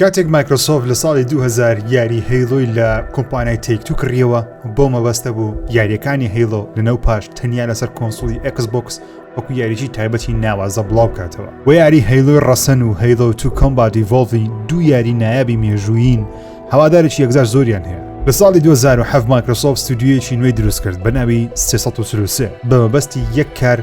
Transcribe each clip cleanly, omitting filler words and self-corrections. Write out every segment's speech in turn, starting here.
کاتێک مایکرۆسۆفت لە ساڵی 2000 یاری هەیڵۆی لە کۆمپانیای تێک-تو کڕیەوە بۆ مەبەستە بوو یاریەکانی هەیڵۆ لەنەو پاش تەنیا لەسەر کۆنسۆڵی ئەکسبۆکس وەکو یاریی تایبەتی ناوازە بڵاو کاتەوە. و یاری هەیڵۆی ڕەسەن و هەیڵۆ 2 کۆمبات ئیڤۆڵڤی دوو یاری نایابی مێژوویین هەوادارێکی یەکجار زۆریان هەیە. لە ساڵی 2007 مایکرۆسۆفت ستودیۆیەکی نوێی دروست کرد بە ناوی 333 بە مەبەستی یەک کار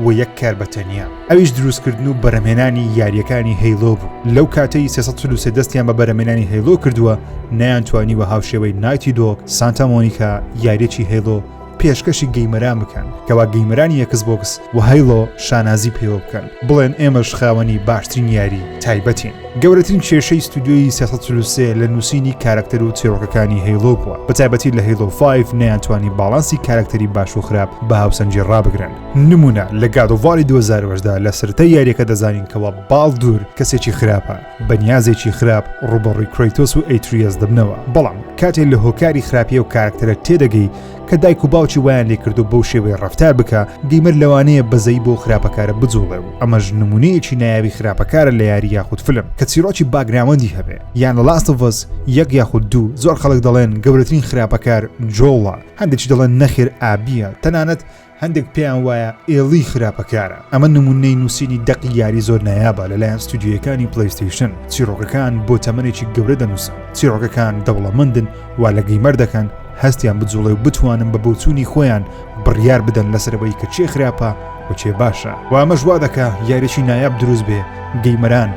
و یەک کار بە تەنیا. ئەویش دروستکردن و بەرەمێنانی یاریەکانی هەیڵۆ بوو. لەو کاتەی 333 دەستیان بە بەرەمێنانی هەیڵۆ کردووە نەیانتوانیوە هاوشێوەی نایتی دۆگ سانتا مۆنیکا یاریەکی هەیڵۆ پێشکەشی گەیمەران بکەن کەوا گەیمەرانی ئەکسبۆکس و هەیڵۆ شانازی پێوە بکەن بڵێن ئێمەش خاوەنی باشترین یاری تایبەتین. گەورەترین کێشەی ستودیۆی 333 لە نووسینی کارکتەر و چیرۆکەکانی هەیڵۆ بووە. بەتایبەتی لە هەیڵۆ 5 نەیانتوانی باڵانسی کارکتەری باش و خراپ بە هاوسەنجی ڕابگرن. نمونە لە گادۆڤاری 2008دا لە سەرەتای یاریەکە دەزانین کەوا باڵدور کەسێکی خراپە بەنیازێکی خراپ ڕوبەڕووی کرەیتۆس و ئەیتریەس دەبنەوە. بەڵام کاتێک لە هۆکاری خراپیە و کارکتەرە تێدەگەی کە دایک و باوکی وایان لێ کردو بەو شێوەیە ڕەفتار بکە گەیمەر لەوانەیە بەزەی بۆ خراپەکارە بجوڵێ و ئەمەش نمونەیەکی نایابی خراپەکارە لە یاری یاخود فلم کە چیرۆکی باگراوەندی هەبێ یان لە لاست ئۆف ئەس 1 یاخود 2 زۆر خەڵک دەڵێن گەورەترین خراپەکار جۆڵە هەندێکی دەڵێن نەخێر ئابیە تەنانەت هەندێک پێیان وایە ئێڵی خراپەکارە. ئەمە نمونەی نووسینی دەقی یاری زۆر نایابە لەلایەن ستودیۆیەکانی پلەیستیشن. چیرۆکەکان بۆ تەمەنێکی گەورە دەنووسن. چیرۆکەکان دەوڵەمەندن وا لە گەیمەر دەکەن هەستیان بجوڵێ و بتوانن بە بۆچوونی خۆیان بڕیار بدەن لەسەرەوەی کە چێ خراپە و چێ باشە. و ئەمەش وا دەکا یاریی نایاب دروست بێ گەیمەران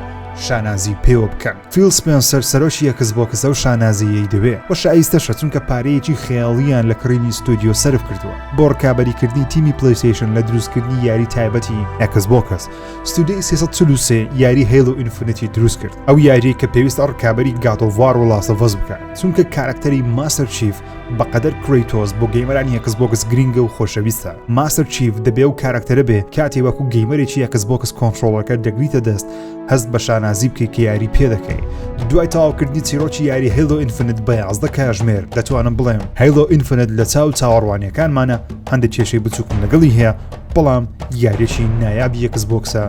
شانازی پێوە بکەن. فیل سپێنسەر سەرۆکی ئەکسبۆکس ئەو شانازیەی دەوێ و شایستەشە چونکە پارەیەکی خەیاڵیان لە کڕینی ستودیۆ سەرف کردووە بۆ ڕکابەریکردنی تیمی پلەیستیشن لە دروستکردنی یاری تایبەتی ئەکسبۆکس. ستودیۆی 333 یاری هەیڵۆ ئینفنیتی دروست کرد. ئەو یاری کە پێویستە ڕکابەری گاتۆڤار و لاست ئۆف ئەس بکات چونکە کارکتەری ماستەر چیف بەقەدەر کرەیتۆس بۆ گەیمەرانی ئەکسبۆکس گرینگە و خۆشەویستە. ماستەر چیف دەبێ و کارکتەرە بێ کاتێ وەکو گەیمەرێکی ئەکسبۆکس کۆنترۆڵەکە دەگریتە دەست هەست بە شانازی بکەی کە یاری پێ دەکەی. دوای تەواوکردنی چیرۆکی یاری هەیڵۆ ئینفنت بە 11 کاتژمێر دەتوانم بڵێم هەیڵۆ ئینفنت لە چاو چاوەڕوانیەکانمانە هەندێک کێشەی بچووکم لەگەڵی هەیە بەڵام یاریەکی نایابی ئەکسبۆکسە.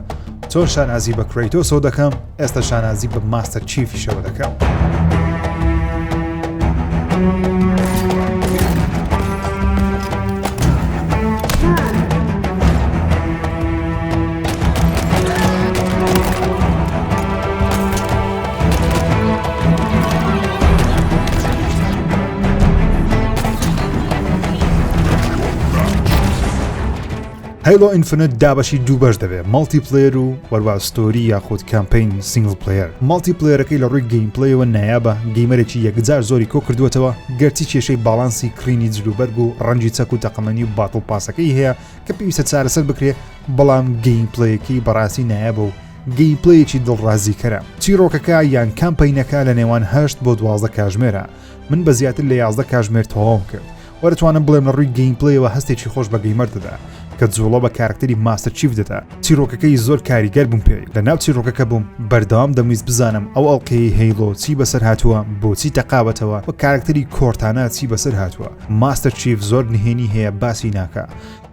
چۆن شانازی بە کرەیتۆسەوە دەکەم ئێستا شانازی بە ماستەر چیفیشەوە دەکەم. هەیڵۆ ئینفنت دابەشی دوو بەش دەبێت مالتی پلەیەر و وەروە ستۆری یاخود کامپین سینگل پلەیەر. مالتی پلەیەرەکەی لە ڕووی گەیم پلەیەوە نایابە گەیمەرێکی یەکجار زۆری کۆ کردوێتەوە گەرچی کێشەی باڵانسی کڕینی جلوبەرگ و ڕەنجی چەک و تەقەمەنی و باتڵ پاسەکەی هەیە کە پێویستە چارەسەر بکرێ بەڵام گەیم پلەیەکی بەڕاستی نایابە و گەیم پلەیەکی دڵڕازیکەرە. چیرۆکەکە یان کامپینەکە لە نێوان 8 بۆ 12 کاتژمێرە. من بە زیاتر لە 11 کاتژمێر تەواو کرد. وەرتوانم بڵێم لە ڕووی گەیم پلەیەوە هەستێکی خۆش بە گەیمەر دەدا کە جوڵە بە کارکتەری ماستەر چیف دەدا. چیرۆکەکەی زۆر کاریگەر بووم پێی لە ناو چیرۆکەکە بووم بەردەوام دەمویست بزانم ئەو ئەڵقەی هەیڵۆ چی بەسەر هاتووە بۆچی تەقاوەتەوە و کارکتەری کۆرتانە چی بەسەر هاتووە. ماستەر چیف زۆر نهێنی هەیە باسی ناکە.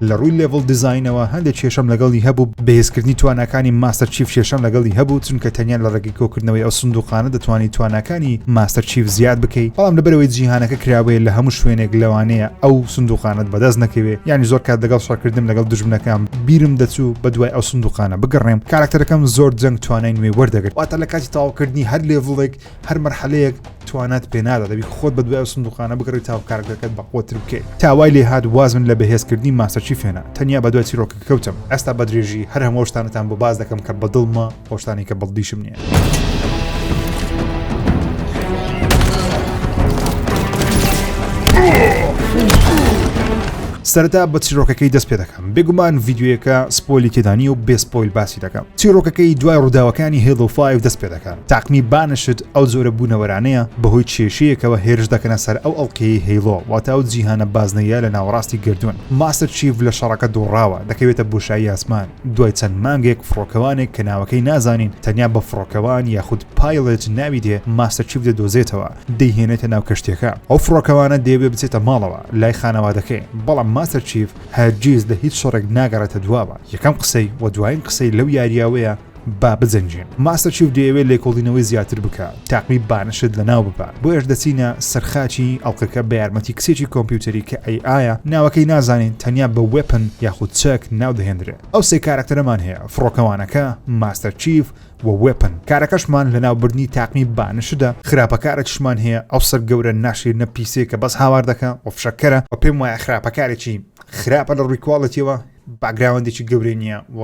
لە ڕووی لێڤڵ دیزاینەوە هەندێک کێشەم لەگەڵی هەبوو بەهێزکردنی تواناکانی ماستەر چیف کێشەم لەگەڵی هەبوو چونکە تەنیان لە ڕێگەی کۆکردنەوەی ئەو سندوقانە دەتوانیت تواناکانی ماستەر چیف زیاد بکەیت بەڵام لەبەرەوەی جیهانەکە کراوەیە لە هەموو شوێنێک لەوانەیە ئەو سندوقانت بەدەست نەکەوێت یانی زۆر کات لەگەڵ شەڕکردن لەگەڵ دژمنەکەم بیرم دەچوو بە دوای ئەو سندوقانە بگەڕێم کارکتەرەکەم زۆر جەنگ توانای نوێ وەردەگرت واتە لە کاتی تەواوکردنی هەر لێڤڵێک هەر مەرحەلەیەک توانات پێ نادا دەبی خۆت بە دوای ئەو سندوقانە بگەڕێت تا کارکتەرەکەت بەقوتر بکەیت. تاوای لێ هات وازم لە بەهێزکردنی ماستەر چیفێنە تەنیا بە دوای چیرۆکە کەوتم. ئێستا بە درێژی هەر هەموو شتانتان بۆ باز دەکەم کە بەدڵمە ئەو شتانی کە بەڵدیشم نییە. سەرەتا بە چیرۆکەکەی دەست پێ دەکەم بێگومان ڤیدیۆیەکە سپۆیلی تێدانی و بێ سپۆیل باسی دەکەم. چیرۆکەکەی دوای ڕووداوەکانی هەیڵۆ 5 دەست پێ دەکەم. تاقمی بانشت ئەو جۆرە بوونەوەرانەیە بەهۆی کێشەیەکەوە هێرش دەکەنە سەر ئەو ئەڵقەی هەیڵۆ واتە ئەو جیهانە بازنەیە لە ناوەڕاستی گردوون. ماستەر چیف لە شەڕەکە دووڕاوە دەکەوێتە بۆشایی ئاسمان. دوای چەند مانگێک فڕۆکەوانێک کە ناوەکەی نازانین تەنیا بە فڕۆکەوان یاخود پایلەت ناوی دێ ماستەر چیف دەدۆزێتەوە دەیهێنێتە ناو کەشتێکە. ئەو فڕۆکەوانە دەیەوێ بچێتە ماڵەوە لای خانەوادەکەی بەڵام ماستەر چیف هەرگیز لە هیچ شەڕێک ناگەڕێتە دواوە. یەکەم قسەی و دوایین قسەی لەو یاریاوەیە با بجەنجێن. ماستەر چیف دەیەوێت لێکۆڵینەوەی زیاتر بکات تاقمی بانشت لەناو ببات بۆ ئێش دەچینە سەرخاچی ئەڵلقەکە بە یارمەتی کسێکی کۆمپیوتەری کە ئایا ناوەکەی نازانین تەنیا بە وێپن یاخود چەک ناو دەهێنرێت. ئەو سێ کارکتەرەمان هەیە فڕۆکەوانەکە ماستەر چیف و وێپن. کارەکەشمان لەناوبردنی تاقمی بانشدا خراپەکارێکشمان هەیە ئەو سەر گەورە ناشرینە پیسێ کە بەس هاوار دەکە و فشەکەرە و پێم وایە خراپەکارێکی خراپە لە ڕیکواڵەتیەوە باگراوەندێکی گەورەی نییە و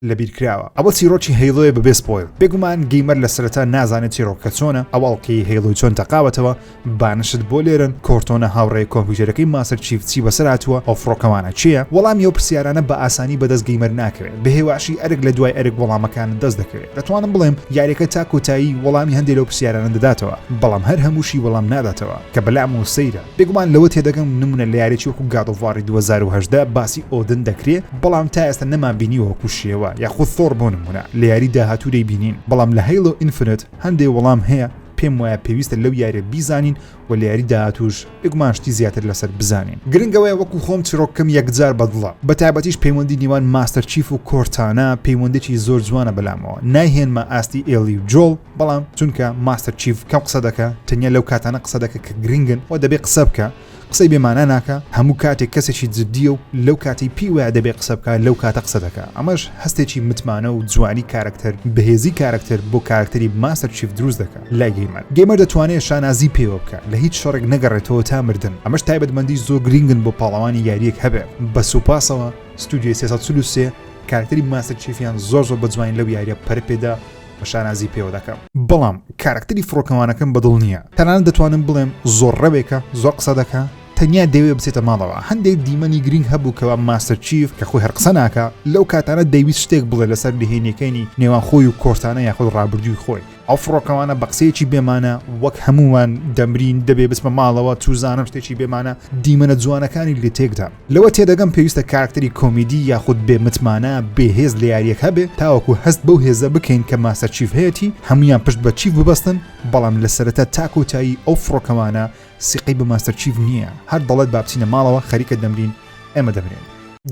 لەبیر کراوە. ئەوە چیرۆکی هەیڵۆیە بەبێ سپۆیل. بێگومان گەیمەر لە سەرەتا نازانێت چیرۆکە چۆنە ئەوڵکەی هەیڵۆی چۆن تەقاوەتەوە بانشت بۆ لێرن کۆرتۆنە هاوڕێی کۆمپیوتەرەکەی ماستەر چیف چی بەسەر هاتووە ئەو فڕۆکەوانە چییە؟ وەڵامی ئەو پرسیارانە بە ئاسانی بەدەست گەیمەر ناکەوێت. بەهێواشی ئەرک لە دوای ئەرک وەڵامەکان دەست دەکەوێت. دەتوانم بڵێم یاریەکە تا کۆتایی وەڵامی هەندێک لەو پرسیارانە دەداتەوە بەڵام هەر هەمووشی وەڵام ناداتەوە کە بەلام و سەیرە. بێگومان لەوە تێدەگەم نمونە لە یاریی وەکو گادۆڤاری 2018 باسی ئۆدن دەکرێت بەڵام تا ئێستا نەمان بینیوە وەکو شێوە یاخود ثۆر نمونە لە یاری داهاتوو دەیبینین بەڵام لە هەیڵۆ ئینفنت هەندێک وەڵام هەیە پێم وایە پێویستە لەو یاریە بیزانین و لە یاری داهاتووش بێگومانشتی زیاتر لەسەر بزانین. گرنگەوەیە وەکو خۆم چیرۆکەم یەکجار بەدڵە بە تایبەتیش پەیوەندی نێوان ماستەر چیف و کۆرتانە پەیوەندێکی زۆر جوانە بەلامەوە نایهێنمە ئاستی ئێلی و جۆڵ بەڵام چونکە ماستەر چیف کەم قسە دەکە تەنیا لەو کاتانە قسە دەکە کە گرنگن و دەبێت قسە بکە قسەی بێمانە ناکە هەموو کاتێک کەسێکی جددیە و لەو کاتی پی وایە دەبێت قسە بکە لەو کاتە قسە دەکە. ئەمەش هەستێکی متمانە و جوانی کارکتەر بەهێزی کارکتەر بۆ کارکتەری ماستەر چیف دروست دەکات لای گەیمەر دەتوانێت شانازی پێوە بکە لە هیچ شەڕێک نەگەڕێتەوە تا مردن. ئەمەش تایبەتمەندی زۆر گرنگن بۆ پاڵەوانی یاریەک هەبێت. بە سوپاسەوە ستودیۆ 343 کارکتەری ماستەر چیفیان زۆر بە جوانی لەو یاریە پەرپێدا بە شانازی پێوە دەکەم. بەڵام کارکتەری فڕۆکەوانەکەم بەدڵ نییە. تەنانەت دەتوانم بڵێم زۆر ڕەوێکە زۆر قسە دەکە تەنیا دەوێت بچێتە ماڵەوە. هەندێک دیمەنی گرنگ هەبوو کەوا ماستەر چیف کە خۆی هەر قسە ناکە لەو کاتانە دەیویست شتێک بڵێ لەسەر لێهێنیەکەی نێوان خۆی و کۆرتانە یاخود ڕابردووی خۆی. ئەو فڕۆکەوانە بە قسەیەکی بێمانە وەک هەمووان دەمرین دەبێ بچمە ماڵەوە توزانم شتێکی بێمانە دیمەنە جوانەکانی لێ تێکدا. لەوە تێدەگەم پێویستە کارکتەری کۆمیدی یاخود بێ متمانە بێهێز لە یاریەک هەبێ تاوەکو هەست بەو هێزە بکەین کە ماستەر چیف هەیەی هەمویان پشت بە چیف ببەستن بەڵام لە سەرەتا تا کۆتایی ئەو فڕۆکەوانە سقی بە ماستەر چیف نییە. هەر دەڵێت با بچینە ماڵەوە خەریکە دەمرین ئێمە دەمرین.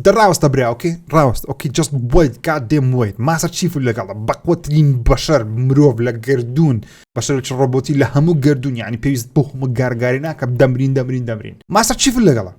دەڕاوەستە براوکە ڕاوەست ئۆکی جست بۆیت کاتدێم ویت ماستەر چیف لەگەڵە بەقوترین بەشەر مرۆڤ لە گردون بەشەرێکی ڕۆبۆتی لە هەموو گردون یعنی پێویست بۆ هەموو گارگاری ناکە دەمرین ماستەر چیف لەگەڵە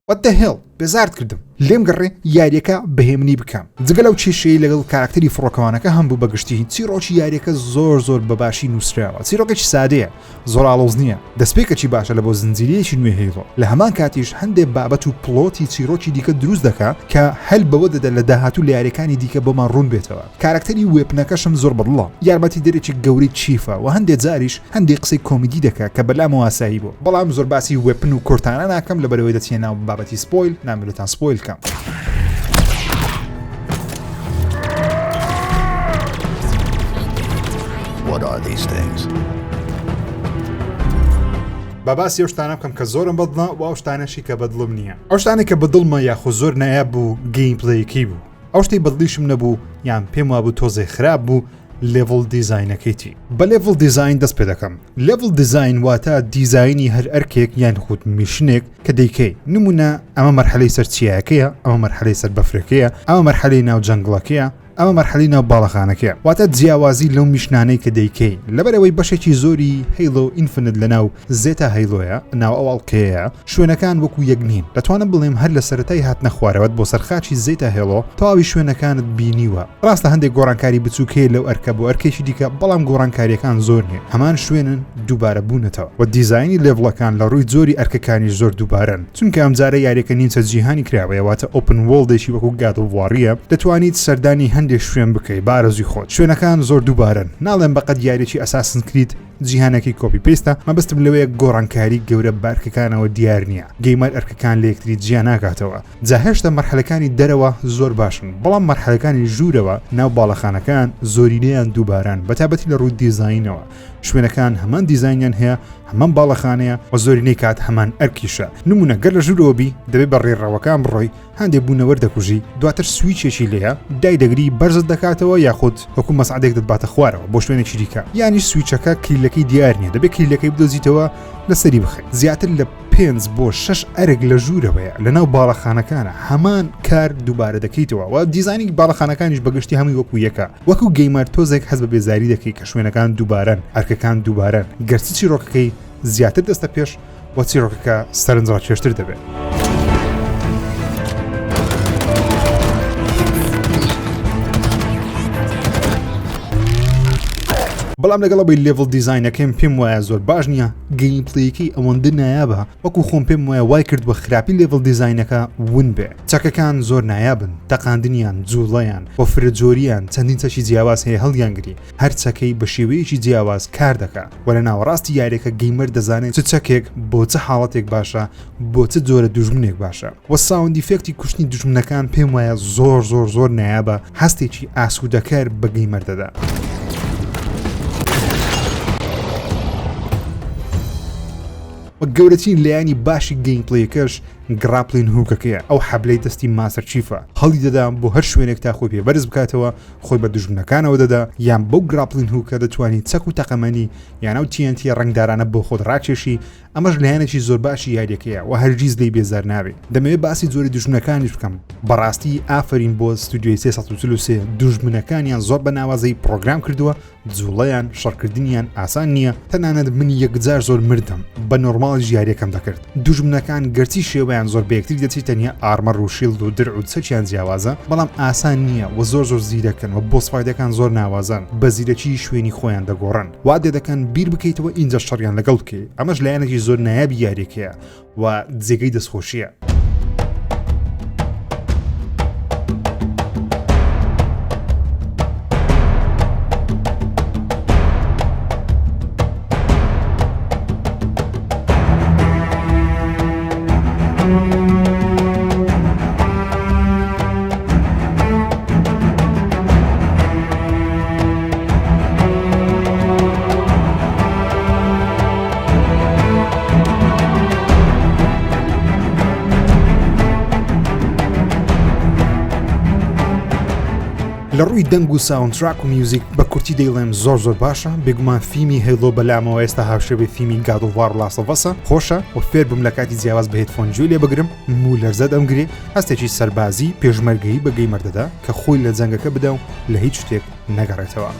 What the hell بێزارت کردم لێم گەڕێ یاریەکە بەهێمنی بکەم. جگە لەو کێشەی لەگەڵ کارکتەری فڕۆکەوانەکە هەمبوو بەگشتی چیرۆکی یاریەکە زۆر بەباشی نووسراوە. چیرۆکێکی سادەیە زۆر ئاڵۆز نییە دەستپێکێکی باشە لە بۆ زنجیرەیەکی نوێ هەیڵۆ. لە هەمان کاتیش هەندێک بابەت و پڵۆتی چیرۆکی دیکە دروست دەکات کە هەل بەوە دەدە لە داهاتوو لە یاریەکانی دیکە بۆمان ڕوون بێتەوە. کارکتەری وێپنەکەشم زۆر بەدڵە یارمەتی دەرێکی گەوری چیفە و هەندێک جاریش هەندێک قسەی کۆمیدی دەکات کە بەلام واسایی بۆ بەڵام زۆر باسی وێپن و کۆرتانە ناکەم لەبەرەوەی دەچێت ناو بابەتی سپۆیل نامەوێتان سپۆیل کەم. What are these things? باباسی ئەو شتانە بکەم کە زۆرم بەدڵە و ئەو شتانەشی کە بەدڵم نییە. ئەو شتانێک کە بەدڵمە یاخۆ زۆر نایاب بوو گەیمپڵەیەکی بوو. ئەو شتەی بەدڵیشم نەبوو یان پێم وابوو تۆزێ خراپ بوو لێڤڵ دیزاینەکەیتی. بە لێڤڵ دیزاین دەست پێ دەکەم. لێڤڵ دیزاین واتە دیزاینی هەر ئەرکێک یان خود میشنێک کە دەیکەی. نمونە ئەمە مەرحەلەی سەرچیایەکەیە، ئەمە مەرحەلەی سەر بەفرەکەیە، ئەمە مەرحەلەی ناو جەنگڵەکەیە، ئەمە مەرحەلەی ناو باڵەخانەکەیە. واتە جیاوازی لەو میشنانەی کە دەیکەی. لەبەرەوەی بەشێکی زۆری هەیڵۆ ئینفنت لە ناو زێتا هەیڵۆیە ناو ئەوڵکەیە شوێنەکان وەکو یەک نین. دەتوانم بڵێم هەر لە سەرەتای هاتنە خوارەوەت بۆ سەرخاچی زێتا هەیڵۆ تەواوی شوێنەکانت بینیوە. ڕاستە هەندێک گۆڕانکاری بچووکەیە لەو ئەرکە بۆ ئەرکێکی دیکە بەڵام گۆڕانکاریەکان زۆر نیە. هەمان شوێنن دووبارە بوونەتەوە. و دیزاینی لێڤڵەکان لە ڕووی زۆری ئەرکەکانی زۆر دووبارن. چونکە ئەمجارە یاریەکە نینچە جیهانی کراوەیە واتە ئۆپن وۆڵدێکی وەکو گادۆڤاریە دەتوانیت سەردانی هەندێک شوێن بکەیت بارەزوی خۆت. شوێنەکان زۆر دووبارن. ناڵێن بەقەت یاریێکی ئەساسن کریت جیهانەکەی کۆپی پێستە مەبەستم لەوەیە گۆڕانکاری گەورە بارکەکانەوە دیار نییە. گەیمەر ئەرکەکان لە یەکتری جیان ناکاتەوە. جا هێشتا مەرحەلەکانی دەرەوە زۆر باشن بەڵام مەرحەلەکانی ژوورەوە ناو باڵەخانەکان زۆرینەیان دووباران بەتابەتی لە ڕووی دیزاینەوە. شوێنەکان هەمان دیزاینیان هەیە هەمان باڵەخانەیە و زۆرینەی کات هەمان ئەرکیشە. نمونە گەر لە ژوورەوەبی دەبێت بە ڕێڕەوەکان بڕۆی هەندێک بوونەوە دەکوژی دواتر سویچێکی لەیە دای دەگری بەرزت دەکاتەوە یاخود وەکو مەسعدێک دەباتە خوارەوە بۆ شوێنێکی دیکە یانی سویچەکە کلیلەکە کلیلەکەی دیار نییە دەبێت کلیلەکەی بدۆزیتەوە لەسەری بخێت زیاتر لە 5 بۆ 6 ئەرگ لە ژوورەوەیە لەناو باڵەخانەکانە هەمان کار دووبارە دەکەیتەوە و دیزانی باڵەخانەکانیش بەگشتی هەمووی وەکو یەکە وەکو گەیمەر تۆزێک هەز بە بێزاری دەکەی کە شوێنەکان دووبارەن ئەرکەکان دووبارەن گەرچی چیرۆکەکەی زیاتر دەستە پێش وە چیرۆکەکە سەرنجڕاکێشتر دەبێت. بەڵام لەگەڵەوەی لێڤڵ دیزاینەکەم پێم وایە زۆر باش نییە گەیمپلەیەکی ئەوەندە نایابە وەکو خۆم پێم وایە وای کرد بە خراپی لێڤڵ دیزاینەکە ون بێ چەکەکان زۆر نایابن تەقاندنیان جوڵەیان بۆ فرەجۆریان چەندین چەکی جیاواز هەیە هەڵیانگری هەر چەکەی بە شێوەیەکی جیاواز کار دەکات وە لە ناوەڕاستی یاریەکە گەیمەر دەزانێت چ چەکێک بۆ چه حاڵەتێک باشە بۆ چه جۆرە دوژمنێک باشە وە ساوند ئیفێکتی کوشتنی دوژمنەکان پێم وایە زۆر نایابە هەستێکی ئاسوودەکار بە گەیمەر دەدا. وە گەورەترین لایانی باشی گەیمپلەیەکەش گراپلین هوکەکەیە ئەو حەبلەی دەستی ماسەر چیفە هەڵی دەدام بۆ هەر شوێنێک تا خۆی پێ بەرز بکاتەوە خۆی بە دوژمنەکانەوە دەدا یان بەو گراپلین هوکە دەتوانانی چەک و تەقەمەنی یانە و TNT ڕنگدارانە بۆ خۆت ڕاکێشی ئەمەش لایەنێکی زۆر باشی یاریەکەیە و هەرگیز لێی بێزار نابێت دەمەوێت باسی جۆری دوژمنەکانیش بکەم بەڕاستی ئافرین بۆ ستودیۆی 343 دوژمنەکانیان زۆر بە ناوازەی پرۆگرام کردووە جوڵەیان شەڕکردنیان ئاسان نییە تەنانەت من یەکجار زۆر مردم بە نۆرماڵ ژیاریەکەم دەکرد دوژمنەکان گەرچی شێوەیان زۆر بەیەکتر دەچی تەنیا ئارمەڕ و شیلد و درع و چەکیان جیاوازە بەڵام ئاسان نییە و زۆر زیرەکەن و بۆس فایدەکان زۆر ناوازان بە زیرەکی شوێنی خۆیان دەگۆڕن وا دەکەن بیر بکەیتەوە ئینجا شەڕیان لەگەڵ بکەیت ئەمەش لایەنێکی زۆر نایابی یاریەکەیە و جێگەی دەستخۆشیە. لە ڕووی دەنگ و ساوندتراک و میوزیک بە کورتی دەیڵێم زۆر باشە بێگومان فیلمی هەیڵۆ بەلامەوە ئێستا هاوشێوەی فیلمی گادۆڤار لاسەڤەسە خۆشە و فێر بم لە کاتی جیاواز بە هێدفۆن گوێ لێ بگرم مو لەرزە دەمگرێ هەستێکی سەربازی پێشمەرگەیی بە گەیمەر دەدا کە خۆی لە جەنگەکە بدە و لە هیچ شتێک نەگەڕێتەوە.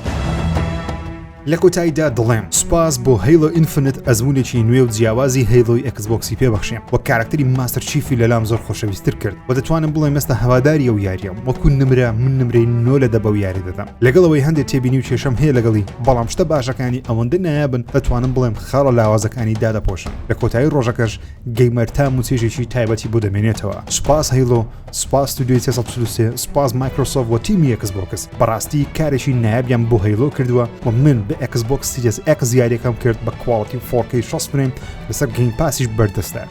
لە کۆتاییدا دڵێم سوپاس بۆ هەیڵۆ ئینفنت ئەزمونێکی نوێ و جیاوازی هەیڵۆی ئەکسبۆکسی پێبەخشێم وە کارکتەری ماستەر چیفی لەلام زۆر خۆشەویستتر کرد و دەتوانم بڵێم ئێستا هەواداری ئەو یاریەم وەکو نمرە من نمرەی 9 لە 10 بەو یاری دەدەم لەگەڵەوەی هەندێک تێبینی و کێشەم هەیە لەگەڵی بەڵام شتە باشەکانی ئەوەندە نایابن دەتوانم بڵێم خاڵە لاوازەکانی دادەپۆشن لە کۆتایی ڕۆژەکەش گەیمەر تام و چێژێکی تایبەتی بۆ دەمێنێتەوە سوپاس هەیڵۆ سوپاس ستودیۆی 343 سوپاس مایکرۆسۆفت و تیمی ئەکسبۆکس بەڕاستی کارێکی نایابیان بۆ هەیڵۆ کردووە و من بە ئەکسبۆکس ئەکس یاریەکەم کرد بە کواڵیتی 4K 60 فریم لەسەر گەیم پاسیش بەردەستە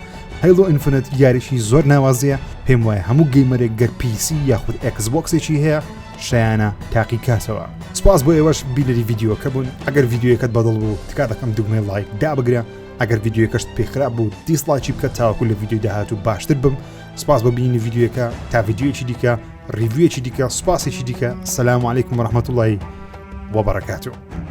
هەیڵۆ ئینفنت یاریشی زۆر ناوازیە پێم وایە هەموو گەیمەرێک گەر PC یاخود ئەکسبۆکسێکی هەیە شایانە تاقی کاتەوە سپاس بۆ ئێوەش بیلەری ڤیدیۆکە بوون ئەگەر ڤیدیۆیەکەت بەدڵ بوو تکا دەکەم دوگمەی لایک دابگرە ئەگەر ڤیدیۆکەشت پێخراب بوو دیسلایکی بکە تاوەکو لە ڤیدیۆ داهاتوو باشتر بم سپاس بە بینی ڤیدیۆەکە تا ڤیدیۆیەکی دیکە ریڤیوێکی دیکە سوپاسێکی دیکە سەلام عەلەیکم وەڕەحمەتوڵڵاهی وەبەرەکاتوو.